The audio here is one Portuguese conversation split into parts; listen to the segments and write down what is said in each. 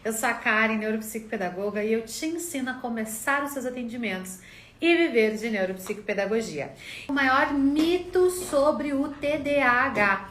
Eu sou a Karen, neuropsicopedagoga, e eu te ensino a começar os seus atendimentos e viver de neuropsicopedagogia. O maior mito sobre o TDAH,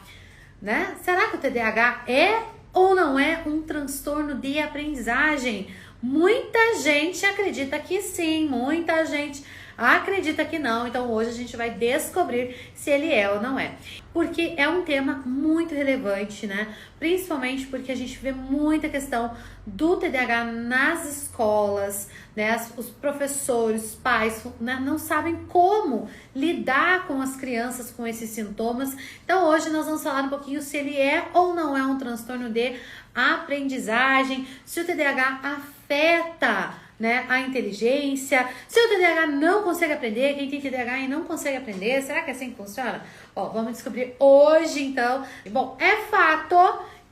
né? Será que o TDAH é ou não é um transtorno de aprendizagem? Muita gente acredita que sim, muita gente acredita que não. Então hoje a gente vai descobrir se ele é ou não é. Porque é um tema muito relevante, né? Principalmente porque a gente vê muita questão do TDAH nas escolas, né? Os professores, os pais, né? Não sabem como lidar com as crianças com esses sintomas. Então hoje nós vamos falar um pouquinho se ele é ou não é um transtorno de aprendizagem, se o TDAH afeta, né, a inteligência, se o TDAH não consegue aprender, quem tem TDAH e não consegue aprender, será que é assim que funciona? Ó, vamos descobrir hoje então. Bom, é fato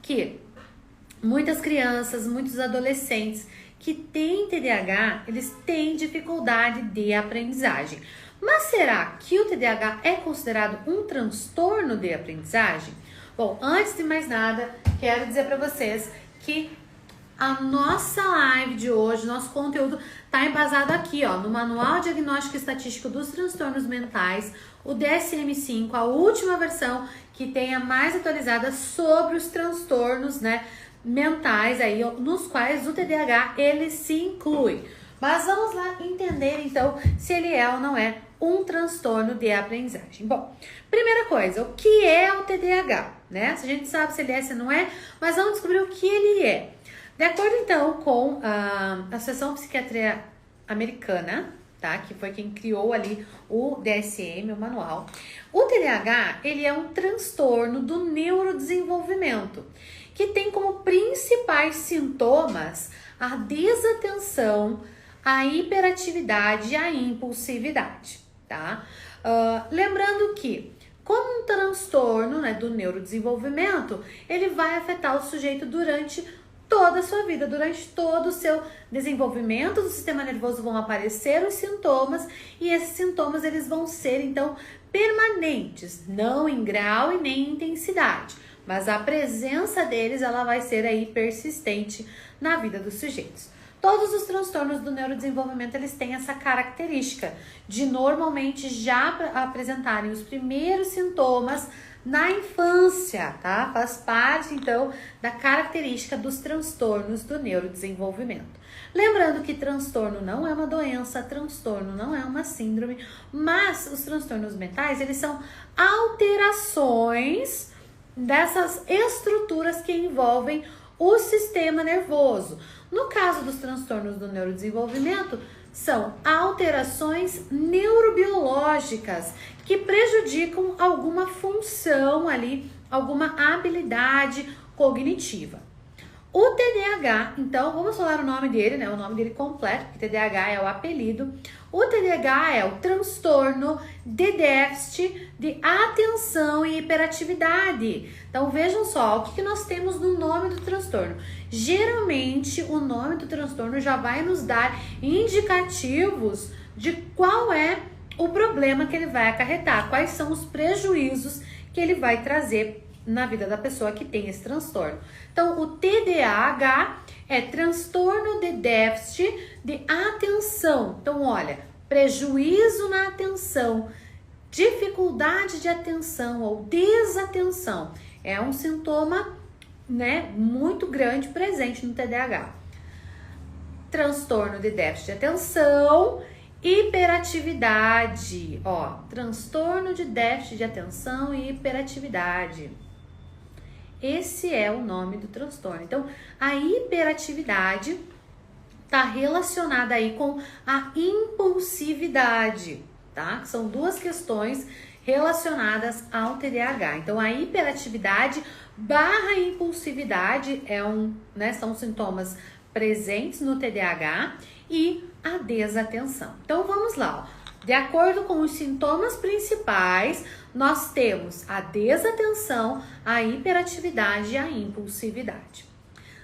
que muitas crianças, muitos adolescentes que têm TDAH, eles têm dificuldade de aprendizagem. Mas será que o TDAH é considerado um transtorno de aprendizagem? Bom, antes de mais nada, quero dizer para vocês que a nossa live de hoje, nosso conteúdo está embasado aqui, ó, no Manual Diagnóstico e Estatístico dos Transtornos Mentais, o DSM-5, a última versão que tem a mais atualizada sobre os transtornos, né, mentais aí, nos quais o TDAH ele se inclui. Mas vamos lá entender então se ele é ou não é um transtorno de aprendizagem. Bom, primeira coisa, o que é o TDAH, né? A gente sabe se ele é, se não é, mas vamos descobrir o que ele é. De acordo então com a Associação de Psiquiatria Americana, tá? Que foi quem criou ali o DSM, o manual. O TDAH, ele é um transtorno do neurodesenvolvimento, que tem como principais sintomas a desatenção, a hiperatividade e a impulsividade, tá? Lembrando que, como um transtorno, né, do neurodesenvolvimento, ele vai afetar o sujeito durante toda a sua vida, durante todo o seu desenvolvimento do sistema nervoso vão aparecer os sintomas e esses sintomas eles vão ser então permanentes, não em grau e nem em intensidade, mas a presença deles ela vai ser aí persistente na vida dos sujeitos. Todos os transtornos do neurodesenvolvimento, eles têm essa característica de normalmente já apresentarem os primeiros sintomas na infância, tá? Faz parte, então, da característica dos transtornos do neurodesenvolvimento. Lembrando que transtorno não é uma doença, transtorno não é uma síndrome, mas os transtornos mentais, eles são alterações dessas estruturas que envolvem o sistema nervoso. No caso dos transtornos do neurodesenvolvimento, são alterações neurobiológicas que prejudicam alguma função ali, alguma habilidade cognitiva. O TDAH, então, vamos falar o nome dele, né? O nome dele completo, porque TDAH é o apelido. O TDAH é o transtorno de déficit de atenção e hiperatividade. Então, vejam só, o que nós temos no nome do transtorno? Geralmente, o nome do transtorno já vai nos dar indicativos de qual é o problema que ele vai acarretar, quais são os prejuízos que ele vai trazer na vida da pessoa que tem esse transtorno. Então, o TDAH é transtorno de déficit de atenção. Então, olha, prejuízo na atenção, dificuldade de atenção ou desatenção é um sintoma, né, muito grande presente no TDAH. Transtorno de déficit de atenção, hiperatividade, ó, transtorno de déficit de atenção e hiperatividade. Esse é o nome do transtorno. Então, a hiperatividade está relacionada aí com a impulsividade, tá? São duas questões relacionadas ao TDAH. Então, a hiperatividade barra impulsividade são sintomas presentes no TDAH e a desatenção. Então, vamos lá, ó. De acordo com os sintomas principais, nós temos a desatenção, a hiperatividade e a impulsividade.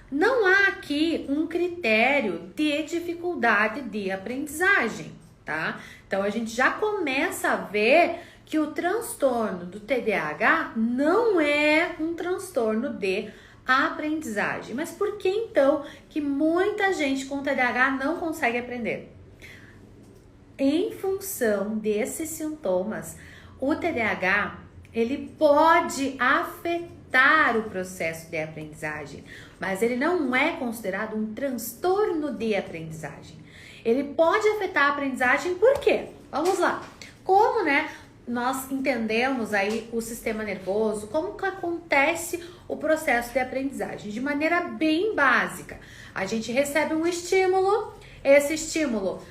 Não há aqui um critério de dificuldade de aprendizagem, tá? Então, a gente já começa a ver que o transtorno do TDAH não é um transtorno de a aprendizagem. Mas por que então que muita gente com TDAH não consegue aprender? Em função desses sintomas, o TDAH, ele pode afetar o processo de aprendizagem, mas ele não é considerado um transtorno de aprendizagem. Ele pode afetar a aprendizagem por quê? Vamos lá. Como, nós entendemos aí o sistema nervoso, como que acontece o processo de aprendizagem? De maneira bem básica. A gente recebe um estímulo, esse estímulo,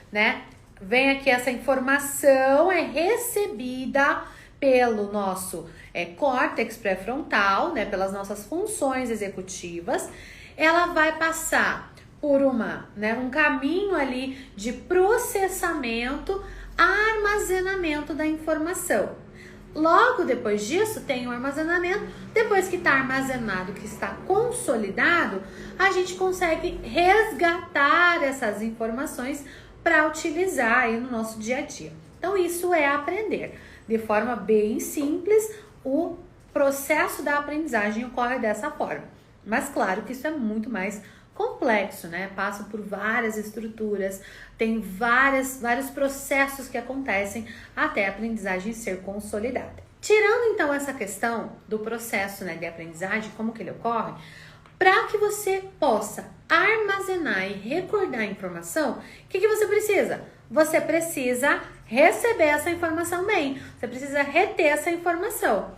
vem aqui essa informação, é recebida pelo nosso córtex pré-frontal, pelas nossas funções executivas. Ela vai passar por um caminho ali de processamento, armazenamento da informação. Logo depois disso tem o armazenamento. Depois que está armazenado, que está consolidado, a gente consegue resgatar essas informações para utilizar aí no nosso dia a dia. Então isso é aprender. De forma bem simples, o processo da aprendizagem ocorre dessa forma. Mas claro que isso é muito mais complexo, Passa por várias estruturas, tem vários processos que acontecem até a aprendizagem ser consolidada. Tirando então essa questão do processo de aprendizagem, como que ele ocorre, para que você possa armazenar e recordar a informação, o que você precisa? Você precisa receber essa informação bem, você precisa reter essa informação.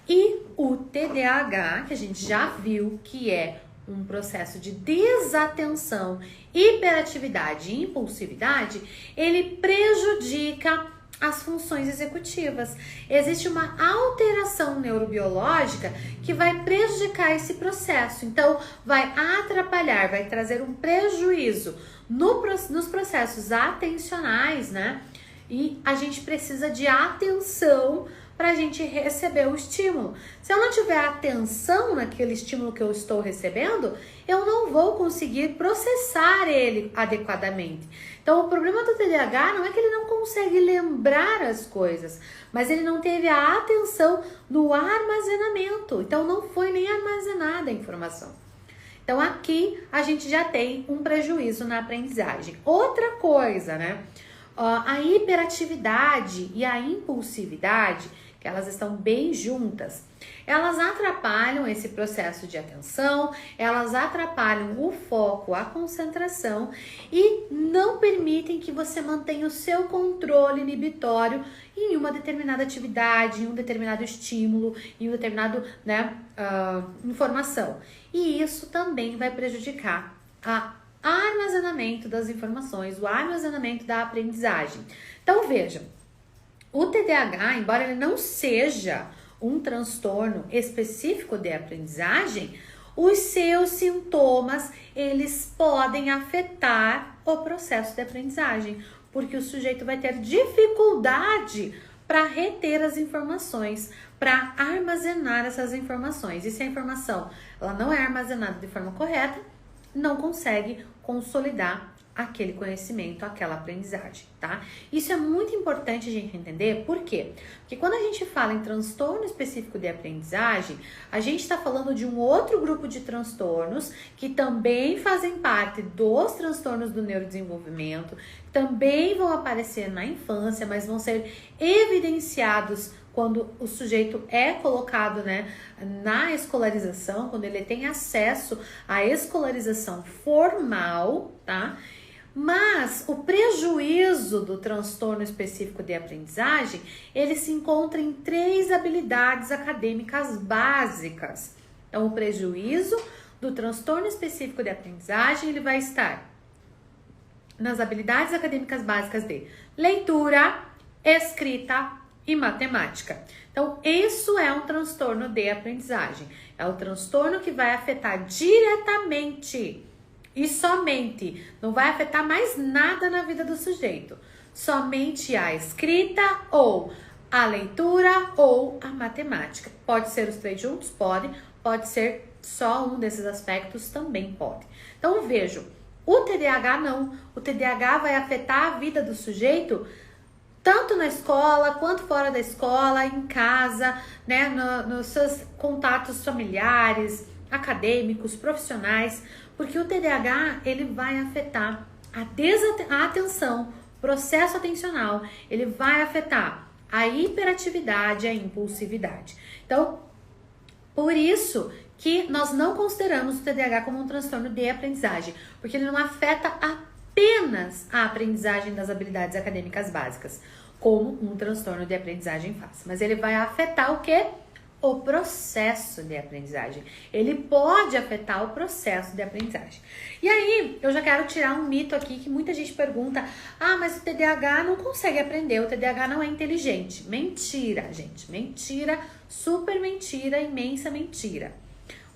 E o TDAH, que a gente já viu que é um processo de desatenção, hiperatividade e impulsividade, ele prejudica as funções executivas. Existe uma alteração neurobiológica que vai prejudicar esse processo. Então, vai atrapalhar, vai trazer um prejuízo nos processos atencionais, E a gente precisa de atenção para a gente receber o estímulo. Se eu não tiver atenção naquele estímulo que eu estou recebendo, eu não vou conseguir processar ele adequadamente. Então, o problema do TDAH não é que ele não consegue lembrar as coisas, mas ele não teve a atenção no armazenamento. Então, não foi nem armazenada a informação. Então, aqui a gente já tem um prejuízo na aprendizagem. Outra coisa, a hiperatividade e a impulsividade, que elas estão bem juntas, elas atrapalham esse processo de atenção, elas atrapalham o foco, a concentração e não permitem que você mantenha o seu controle inibitório em uma determinada atividade, em um determinado estímulo, em um determinado informação. E isso também vai prejudicar o armazenamento das informações, o armazenamento da aprendizagem. Então vejam, o TDAH, embora ele não seja um transtorno específico de aprendizagem, os seus sintomas, eles podem afetar o processo de aprendizagem, porque o sujeito vai ter dificuldade para reter as informações, para armazenar essas informações. E se a informação ela não é armazenada de forma correta, não consegue consolidar aquele conhecimento, aquela aprendizagem, tá? Isso é muito importante a gente entender, por quê? Porque quando a gente fala em transtorno específico de aprendizagem, a gente está falando de um outro grupo de transtornos que também fazem parte dos transtornos do neurodesenvolvimento, também vão aparecer na infância, mas vão ser evidenciados quando o sujeito é colocado na escolarização, quando ele tem acesso à escolarização formal, tá? Mas o prejuízo do transtorno específico de aprendizagem, ele se encontra em 3 habilidades acadêmicas básicas. Então, o prejuízo do transtorno específico de aprendizagem, ele vai estar nas habilidades acadêmicas básicas de leitura, escrita e matemática. Então, isso é um transtorno de aprendizagem. É o transtorno que vai afetar diretamente e somente, não vai afetar mais nada na vida do sujeito. Somente a escrita ou a leitura ou a matemática. Pode ser os 3 juntos? Pode ser só um desses aspectos, também pode. Então, vejo, o TDAH não. O TDAH vai afetar a vida do sujeito tanto na escola, quanto fora da escola, em casa, nos seus contatos familiares, acadêmicos, profissionais, porque o TDAH ele vai afetar a atenção, processo atencional, ele vai afetar a hiperatividade e a impulsividade. Então, por isso que nós não consideramos o TDAH como um transtorno de aprendizagem, porque ele não afeta apenas a aprendizagem das habilidades acadêmicas básicas, como um transtorno de aprendizagem faz, mas ele vai afetar o quê? O processo de aprendizagem. Ele pode afetar o processo de aprendizagem. E aí, eu já quero tirar um mito aqui que muita gente pergunta: ah, mas o TDAH não consegue aprender, o TDAH não é inteligente. Mentira, gente, mentira, super mentira, imensa mentira.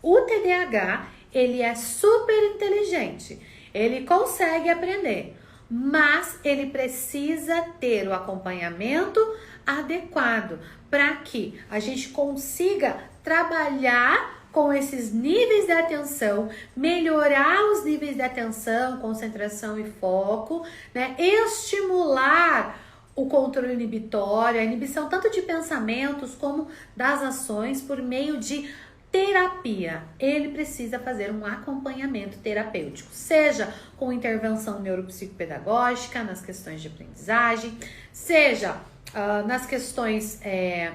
O TDAH, ele é super inteligente, ele consegue aprender, mas ele precisa ter o acompanhamento adequado para que a gente consiga trabalhar com esses níveis de atenção, melhorar os níveis de atenção, concentração e foco, né? Estimular o controle inibitório, a inibição tanto de pensamentos como das ações por meio de terapia. Ele precisa fazer um acompanhamento terapêutico, seja com intervenção neuropsicopedagógica nas questões de aprendizagem, seja nas questões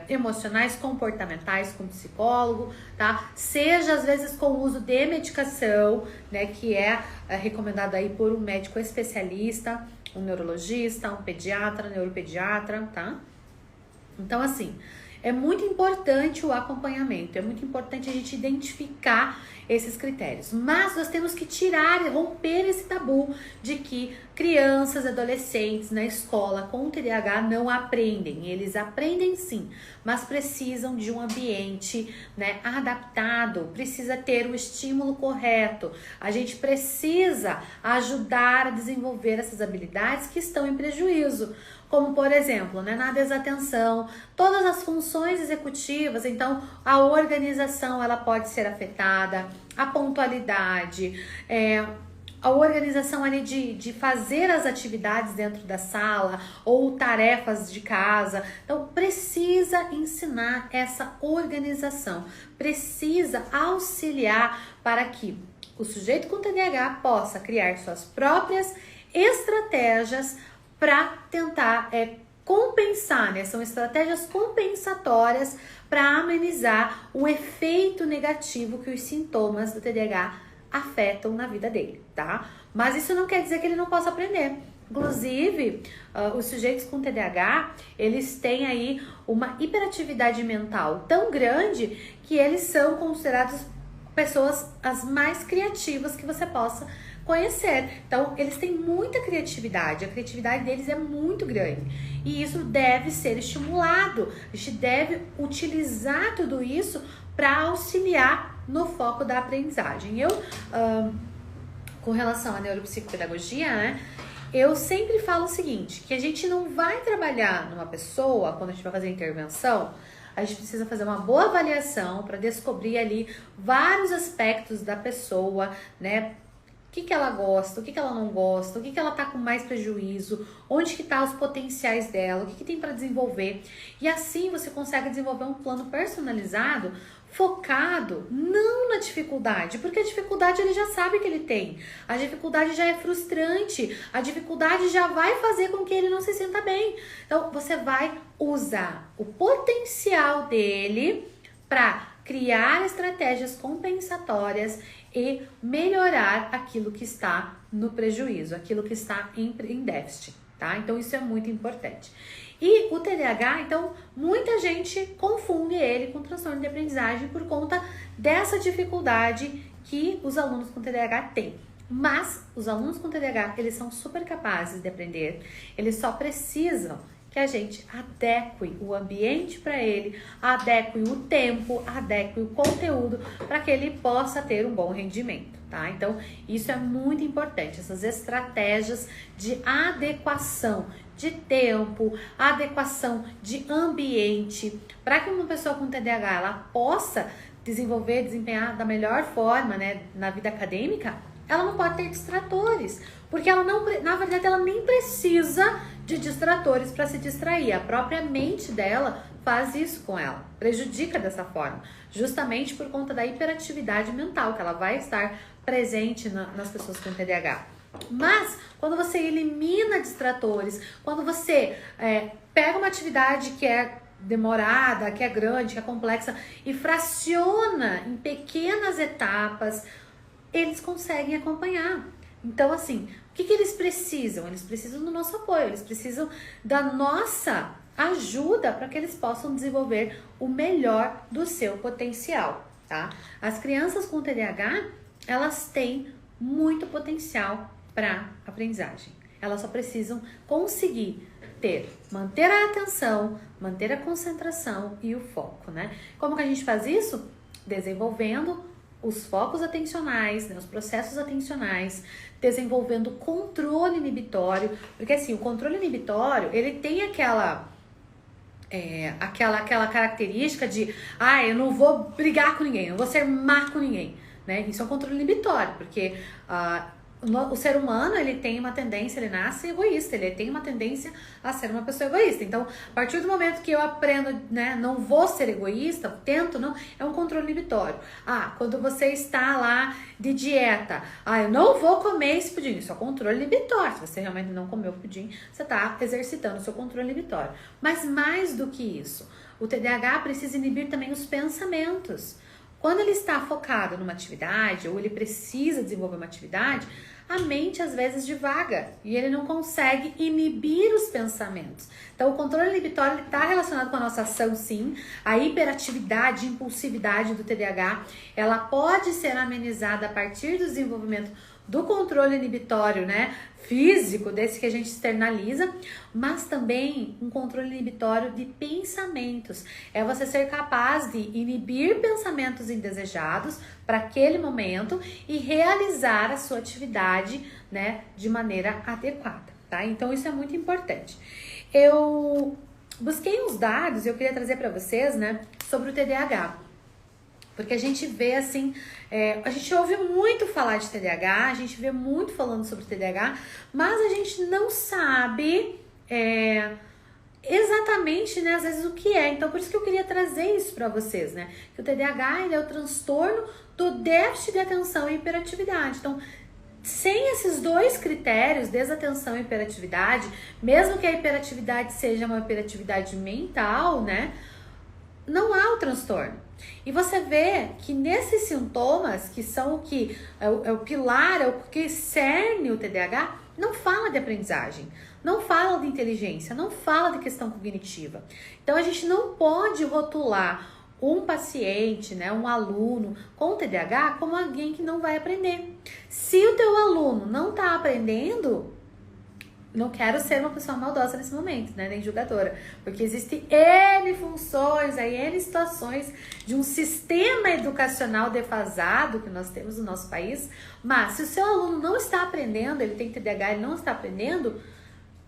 emocionais, comportamentais com psicólogo, tá? Seja às vezes com o uso de medicação, né, que é recomendado aí por um médico especialista, um neurologista, um pediatra, neuropediatra, tá? Então, assim, é muito importante o acompanhamento, é muito importante a gente identificar esses critérios, mas nós temos que tirar e romper esse tabu de que crianças, adolescentes na escola com TDAH não aprendem. Eles aprendem sim, mas precisam de um ambiente, né, adaptado, precisa ter o estímulo correto. A gente precisa ajudar a desenvolver essas habilidades que estão em prejuízo, como por exemplo, né, na desatenção, todas as funções executivas, então a organização ela pode ser afetada, a pontualidade, a organização ali de fazer as atividades dentro da sala ou tarefas de casa. Então precisa ensinar essa organização, precisa auxiliar para que o sujeito com TDAH possa criar suas próprias estratégias para tentar compensar, né? São estratégias compensatórias para amenizar o efeito negativo que os sintomas do TDAH afetam na vida dele, tá? Mas isso não quer dizer que ele não possa aprender. Inclusive, os sujeitos com TDAH, eles têm aí uma hiperatividade mental tão grande que eles são considerados pessoas as mais criativas que você possa conhecer. Então, eles têm muita criatividade, a criatividade deles é muito grande e isso deve ser estimulado. A gente deve utilizar tudo isso para auxiliar no foco da aprendizagem. Com relação à neuropsicopedagogia, né, eu sempre falo o seguinte, que a gente não vai trabalhar numa pessoa, quando a gente vai fazer intervenção, a gente precisa fazer uma boa avaliação para descobrir ali vários aspectos da pessoa, né? O que ela gosta, o que ela não gosta, o que ela tá com mais prejuízo, onde que tá os potenciais dela, o que tem para desenvolver. E assim você consegue desenvolver um plano personalizado, focado não na dificuldade, porque a dificuldade ele já sabe que ele tem. A dificuldade já é frustrante, a dificuldade já vai fazer com que ele não se sinta bem. Então você vai usar o potencial dele para criar estratégias compensatórias e melhorar aquilo que está no prejuízo, aquilo que está em déficit, tá? Então isso é muito importante. E o TDAH, então, muita gente confunde ele com transtorno de aprendizagem por conta dessa dificuldade que os alunos com TDAH têm. Mas os alunos com TDAH, eles são super capazes de aprender, eles só precisam que a gente adeque o ambiente para ele, adeque o tempo, adeque o conteúdo para que ele possa ter um bom rendimento, tá? Então, isso é muito importante, essas estratégias de adequação de tempo, adequação de ambiente, para que uma pessoa com TDAH ela possa desempenhar da melhor forma, né, na vida acadêmica. Ela não pode ter distratores, porque ela não, na verdade, ela nem precisa de distratores para se distrair. A própria mente dela faz isso com ela, prejudica dessa forma, justamente por conta da hiperatividade mental, que ela vai estar presente nas pessoas com TDAH. Mas, quando você elimina distratores, quando você pega uma atividade que é demorada, que é grande, que é complexa, e fraciona em pequenas etapas, eles conseguem acompanhar. Então, assim, o que eles precisam? Eles precisam do nosso apoio, eles precisam da nossa ajuda para que eles possam desenvolver o melhor do seu potencial, tá? As crianças com TDAH, elas têm muito potencial para aprendizagem. Elas só precisam conseguir manter a atenção, manter a concentração e o foco, né? Como que a gente faz isso? Desenvolvendo os focos atencionais, né, os processos atencionais, desenvolvendo controle inibitório, porque assim, o controle inibitório, ele tem aquela característica de, eu não vou brigar com ninguém, não vou ser má com ninguém, né? Isso é um controle inibitório, porque o ser humano, ele tem uma tendência, ele nasce egoísta, ele tem uma tendência a ser uma pessoa egoísta. Então, a partir do momento que eu aprendo, né, não vou ser egoísta, tento não, é um controle inibitório. Quando você está lá de dieta, eu não vou comer esse pudim, isso é um controle inibitório. Se você realmente não comeu o pudim, você está exercitando o seu controle inibitório. Mas mais do que isso, o TDAH precisa inibir também os pensamentos. Quando ele está focado numa atividade, ou ele precisa desenvolver uma atividade, a mente às vezes divaga e ele não consegue inibir os pensamentos. Então, o controle inibitório está relacionado com a nossa ação, sim. A hiperatividade, impulsividade do TDAH, ela pode ser amenizada a partir do desenvolvimento do controle inibitório, né, físico, desse que a gente externaliza, mas também um controle inibitório de pensamentos. É você ser capaz de inibir pensamentos indesejados para aquele momento e realizar a sua atividade, né, de maneira adequada, tá? Então, isso é muito importante. Eu busquei uns dados e eu queria trazer para vocês, né, sobre o TDAH. Porque a gente vê assim, a gente ouve muito falar de TDAH, a gente vê muito falando sobre TDAH, mas a gente não sabe exatamente, né, às vezes o que é. Então, por isso que eu queria trazer isso para vocês, né? Que o TDAH, ele é o transtorno do déficit de atenção e hiperatividade. Então, sem esses dois critérios, desatenção e hiperatividade, mesmo que a hiperatividade seja uma hiperatividade mental, né, não há o transtorno. E você vê que nesses sintomas, que são o que é o pilar, é o que cerne o TDAH, não fala de aprendizagem, não fala de inteligência, não fala de questão cognitiva. Então, a gente não pode rotular um paciente, né, um aluno com TDAH como alguém que não vai aprender. Se o teu aluno não está aprendendo, não quero ser uma pessoa maldosa nesse momento, né, nem julgadora, porque existem N funções, N situações de um sistema educacional defasado que nós temos no nosso país, mas se o seu aluno não está aprendendo, ele tem TDAH, ele não está aprendendo,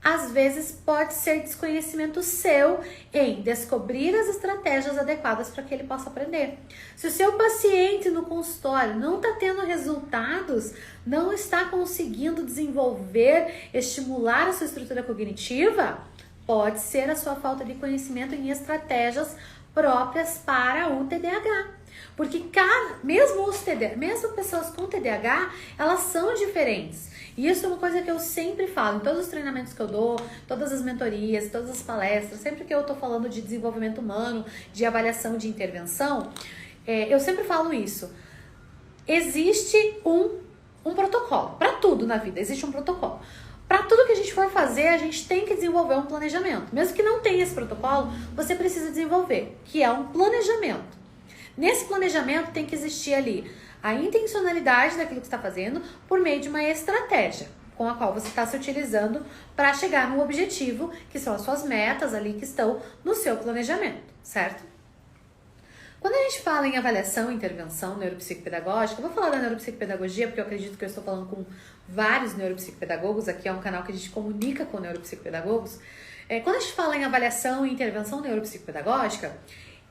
às vezes pode ser desconhecimento seu em descobrir as estratégias adequadas para que ele possa aprender. Se o seu paciente no consultório não está tendo resultados, não está conseguindo desenvolver, estimular a sua estrutura cognitiva, pode ser a sua falta de conhecimento em estratégias próprias para o TDAH. Porque mesmo pessoas com TDAH, elas são diferentes. E isso é uma coisa que eu sempre falo, em todos os treinamentos que eu dou, todas as mentorias, todas as palestras, sempre que eu tô falando de desenvolvimento humano, de avaliação de intervenção, eu sempre falo isso. Existe um protocolo, para tudo na vida, existe um protocolo. Para tudo que a gente for fazer, a gente tem que desenvolver um planejamento. Mesmo que não tenha esse protocolo, você precisa desenvolver, que é um planejamento. Nesse planejamento tem que existir ali a intencionalidade daquilo que você está fazendo por meio de uma estratégia com a qual você está se utilizando para chegar no objetivo, que são as suas metas ali que estão no seu planejamento, certo? Quando a gente fala em avaliação e intervenção neuropsicopedagógica, eu vou falar da neuropsicopedagogia porque eu acredito que eu estou falando com vários neuropsicopedagogos, aqui é um canal que a gente comunica com neuropsicopedagogos. Quando a gente fala em avaliação e intervenção neuropsicopedagógica,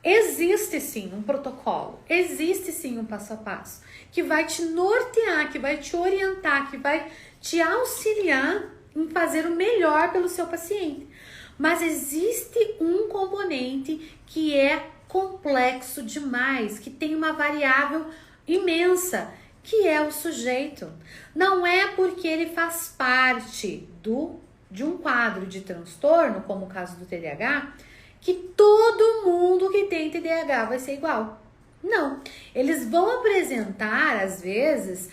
existe sim um protocolo, existe sim um passo a passo que vai te nortear, que vai te orientar, que vai te auxiliar em fazer o melhor pelo seu paciente. Mas existe um componente que é complexo demais, que tem uma variável imensa, que é o sujeito. Não é porque ele faz parte de um quadro de transtorno, como o caso do TDAH, que todo mundo que tem TDAH vai ser igual. Não. Eles vão apresentar, às vezes,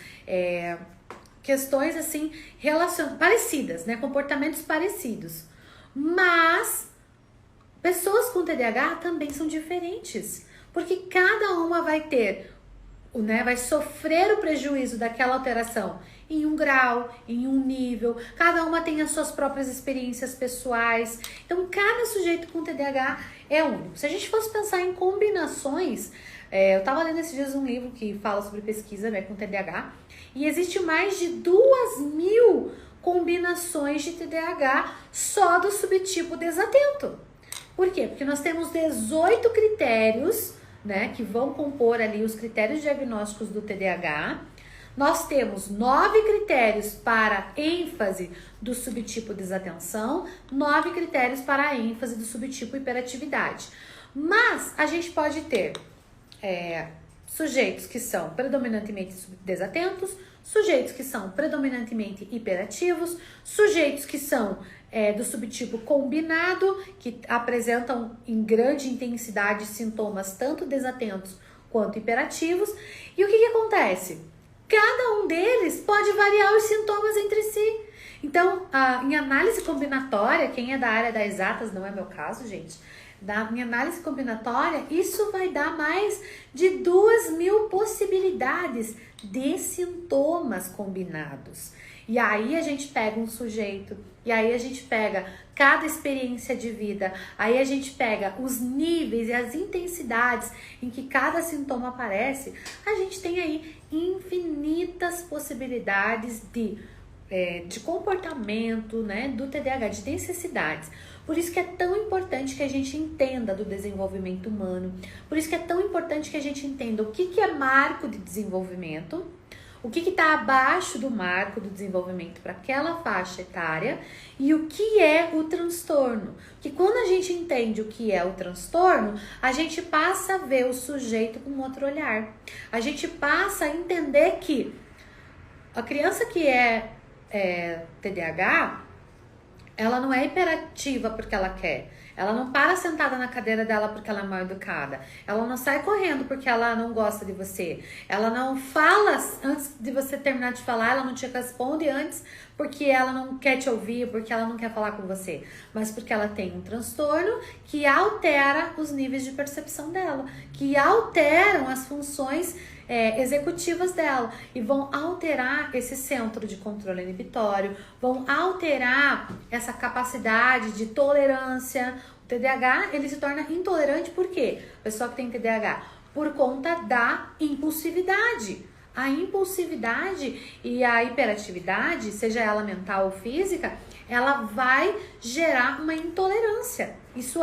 questões assim parecidas, né? Comportamentos parecidos. Mas pessoas com TDAH também são diferentes, porque cada uma vai ter, né, vai sofrer o prejuízo daquela alteração em um grau, em um nível, cada uma tem as suas próprias experiências pessoais, então cada sujeito com TDAH é único. Se a gente fosse pensar em combinações, eu estava lendo esses dias um livro que fala sobre pesquisa, né, com TDAH, e existe mais de 2.000 combinações de TDAH só do subtipo desatento. Por quê? Porque nós temos 18 critérios, né, que vão compor ali os critérios diagnósticos do TDAH. Nós temos 9 critérios para ênfase do subtipo desatenção, 9 critérios para a ênfase do subtipo hiperatividade. Mas a gente pode ter sujeitos que são predominantemente desatentos, sujeitos que são predominantemente hiperativos, sujeitos que são do subtipo combinado, que apresentam em grande intensidade sintomas tanto desatentos quanto hiperativos. E o que acontece? Cada um deles pode variar os sintomas entre si. Então, em análise combinatória, quem é da área das exatas, não é meu caso, gente, em análise combinatória, isso vai dar mais de 2.000 possibilidades de sintomas combinados. E aí a gente pega um sujeito, e aí a gente pega cada experiência de vida, aí a gente pega os níveis e as intensidades em que cada sintoma aparece, a gente tem aí infinitas possibilidades de comportamento, né, do TDAH, de necessidades. Por isso que é tão importante que a gente entenda do desenvolvimento humano, por isso que é tão importante que a gente entenda o que é marco de desenvolvimento, o que está abaixo do marco do desenvolvimento para aquela faixa etária e o que é o transtorno. Que quando a gente entende o que é o transtorno, a gente passa a ver o sujeito com outro olhar. A gente passa a entender que a criança que é TDAH, ela não é hiperativa porque ela quer. Ela não para sentada na cadeira dela porque ela é mal educada. Ela não sai correndo porque ela não gosta de você. Ela não fala antes de você terminar de falar, ela não te responde antes porque ela não quer te ouvir, porque ela não quer falar com você. Mas porque ela tem um transtorno que altera os níveis de percepção dela, que alteram as funções executivas dela e vão alterar esse centro de controle inibitório, vão alterar essa capacidade de tolerância. O TDAH, ele se torna intolerante por quê? A pessoa que tem TDAH, por conta da impulsividade. A impulsividade e a hiperatividade, seja ela mental ou física, ela vai gerar uma intolerância. Isso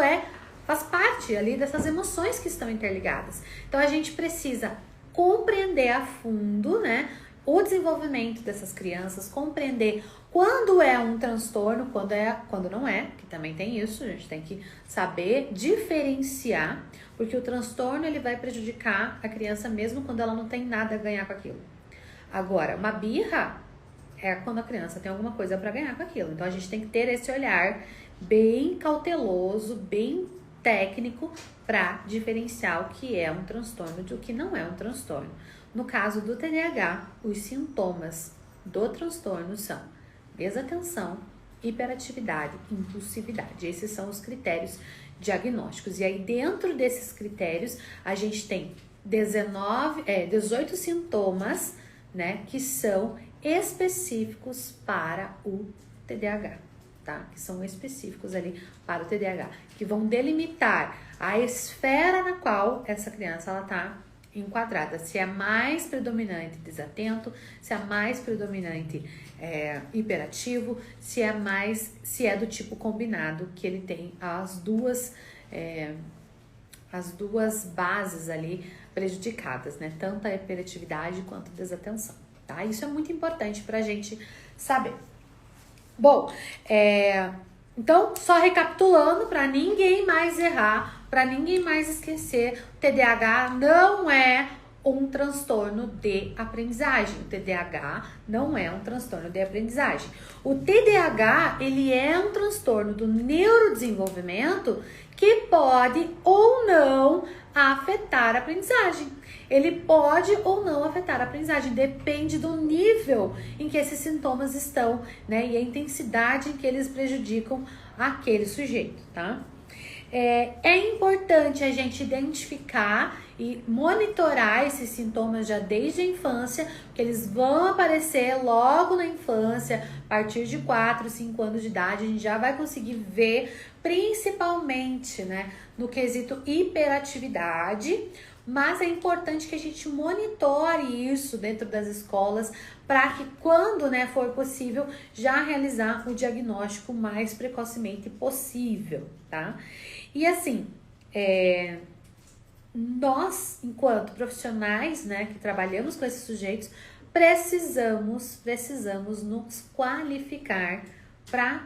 faz parte ali dessas emoções que estão interligadas. Então a gente precisa compreender a fundo, né, o desenvolvimento dessas crianças, compreender quando é um transtorno, quando não é, que também tem isso, a gente tem que saber diferenciar, porque o transtorno ele vai prejudicar a criança mesmo quando ela não tem nada a ganhar com aquilo. Agora, uma birra é quando a criança tem alguma coisa para ganhar com aquilo. Então a gente tem que ter esse olhar bem cauteloso, bem técnico para diferenciar o que é um transtorno do que não é um transtorno. No caso do TDAH, os sintomas do transtorno são desatenção, hiperatividade e impulsividade. Esses são os critérios diagnósticos. E aí, dentro desses critérios, a gente tem 18 sintomas, né, que são específicos para o TDAH. Tá? Que são específicos ali para o TDAH, que vão delimitar a esfera na qual essa criança ela está enquadrada, se é mais predominante desatento, se é mais predominante hiperativo, se é do tipo combinado, que ele tem as duas bases ali prejudicadas, né? Tanto a hiperatividade quanto a desatenção, tá? Isso é muito importante para a gente saber. Bom, Então, só recapitulando para ninguém mais errar, para ninguém mais esquecer, o TDAH não é um transtorno de aprendizagem. O TDAH não é um transtorno de aprendizagem. O TDAH, ele é um transtorno do neurodesenvolvimento que pode ou não afetar a aprendizagem. Ele pode ou não afetar a aprendizagem, depende do nível em que esses sintomas estão, né? E a intensidade em que eles prejudicam aquele sujeito, tá? É importante a gente identificar e monitorar esses sintomas já desde a infância, porque eles vão aparecer logo na infância, a partir de 4, 5 anos de idade, a gente já vai conseguir ver, principalmente, né, no quesito hiperatividade, mas é importante que a gente monitore isso dentro das escolas para que quando, né, for possível, já realizar o diagnóstico mais precocemente possível, tá? E assim, nós, enquanto profissionais, né, que trabalhamos com esses sujeitos, precisamos nos qualificar para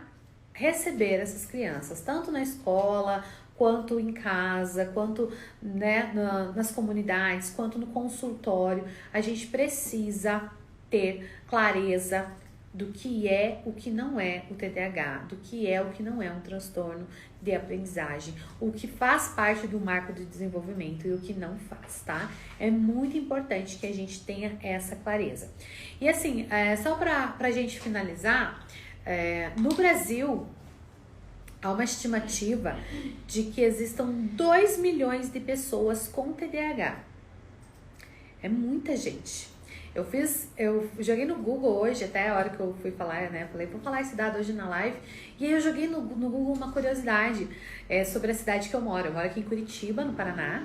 receber essas crianças, tanto na escola, quanto em casa, quanto, né, nas comunidades, quanto no consultório. A gente precisa ter clareza do que é o que não é o TDAH, do que é o que não é um transtorno de aprendizagem, o que faz parte do marco de desenvolvimento e o que não faz, tá? É muito importante que a gente tenha essa clareza. E assim, só pra gente finalizar, no Brasil, há uma estimativa de que existam 2 milhões de pessoas com TDAH. É muita gente. Eu joguei no Google hoje, até a hora que eu fui falar, né? Falei, vou falar esse dado hoje na live. E aí eu joguei no Google uma curiosidade sobre a cidade que eu moro. Eu moro aqui em Curitiba, no Paraná.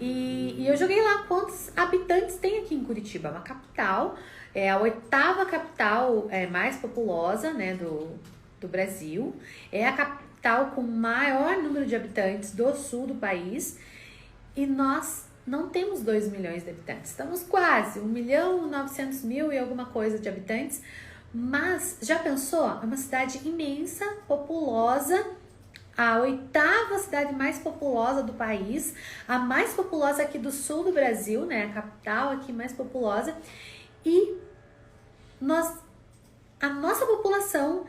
E eu joguei lá quantos habitantes tem aqui em Curitiba. Uma capital, é a 8ª capital mais populosa, né, do Brasil. É a capital com maior número de habitantes do sul do país. E nós não temos 2 milhões de habitantes. Estamos quase 1.900.000 e alguma coisa de habitantes. Mas, já pensou? É uma cidade imensa, populosa, a 8ª cidade mais populosa do país, a mais populosa aqui do sul do Brasil, né? A capital aqui mais populosa. E a nossa população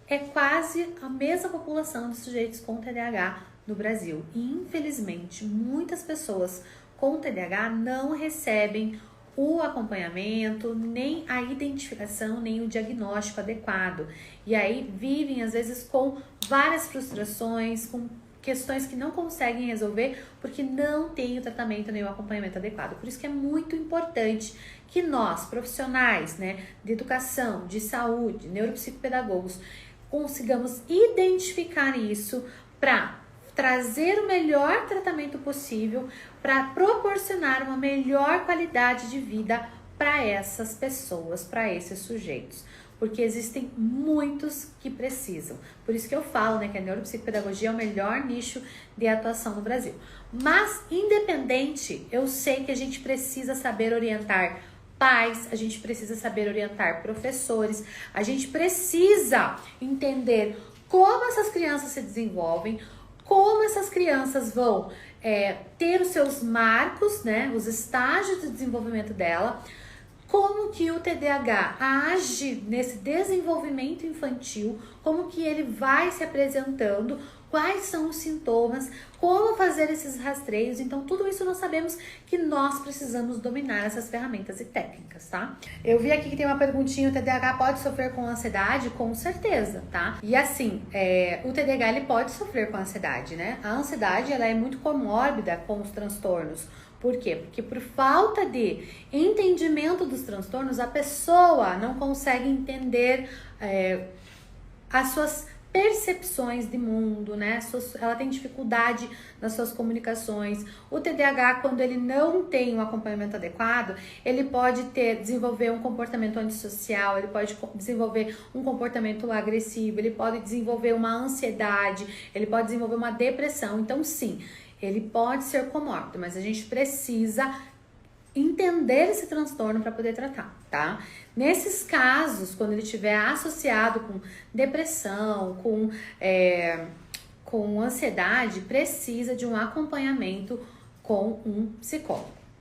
é quase a mesma população de sujeitos com TDAH no Brasil. E, infelizmente, muitas pessoas com TDAH não recebem o acompanhamento, nem a identificação, nem o diagnóstico adequado. E aí vivem, às vezes, com várias frustrações, com questões que não conseguem resolver porque não tem o tratamento nem o acompanhamento adequado. Por isso que é muito importante que nós, profissionais, né, de educação, de saúde, neuropsicopedagogos, consigamos identificar isso para trazer o melhor tratamento possível, para proporcionar uma melhor qualidade de vida para essas pessoas, para esses sujeitos. Porque existem muitos que precisam. Por isso que eu falo, né, que a neuropsicopedagogia é o melhor nicho de atuação no Brasil. Mas, independente, eu sei que a gente precisa saber orientar pais, a gente precisa saber orientar professores, a gente precisa entender como essas crianças se desenvolvem, como essas crianças vão ter os seus marcos, né, os estágios de desenvolvimento dela, como que o TDAH age nesse desenvolvimento infantil, como que ele vai se apresentando, quais são os sintomas, como fazer esses rastreios. Então, tudo isso nós sabemos que nós precisamos dominar essas ferramentas e técnicas, tá? Eu vi aqui que tem uma perguntinha, o TDAH pode sofrer com ansiedade? Com certeza, tá? E assim, o TDAH ele pode sofrer com ansiedade, né? A ansiedade, ela é muito comórbida com os transtornos. Por quê? Porque por falta de entendimento dos transtornos, a pessoa não consegue entender as suas percepções de mundo, né? Ela tem dificuldade nas suas comunicações. O TDAH, quando ele não tem um acompanhamento adequado, ele pode desenvolver um comportamento antissocial, ele pode desenvolver um comportamento agressivo, ele pode desenvolver uma ansiedade, ele pode desenvolver uma depressão. Então, sim, ele pode ser comórbido, mas a gente precisa entender esse transtorno para poder tratar, tá? Nesses casos, quando ele estiver associado com depressão, com ansiedade, precisa de um acompanhamento com um psicólogo.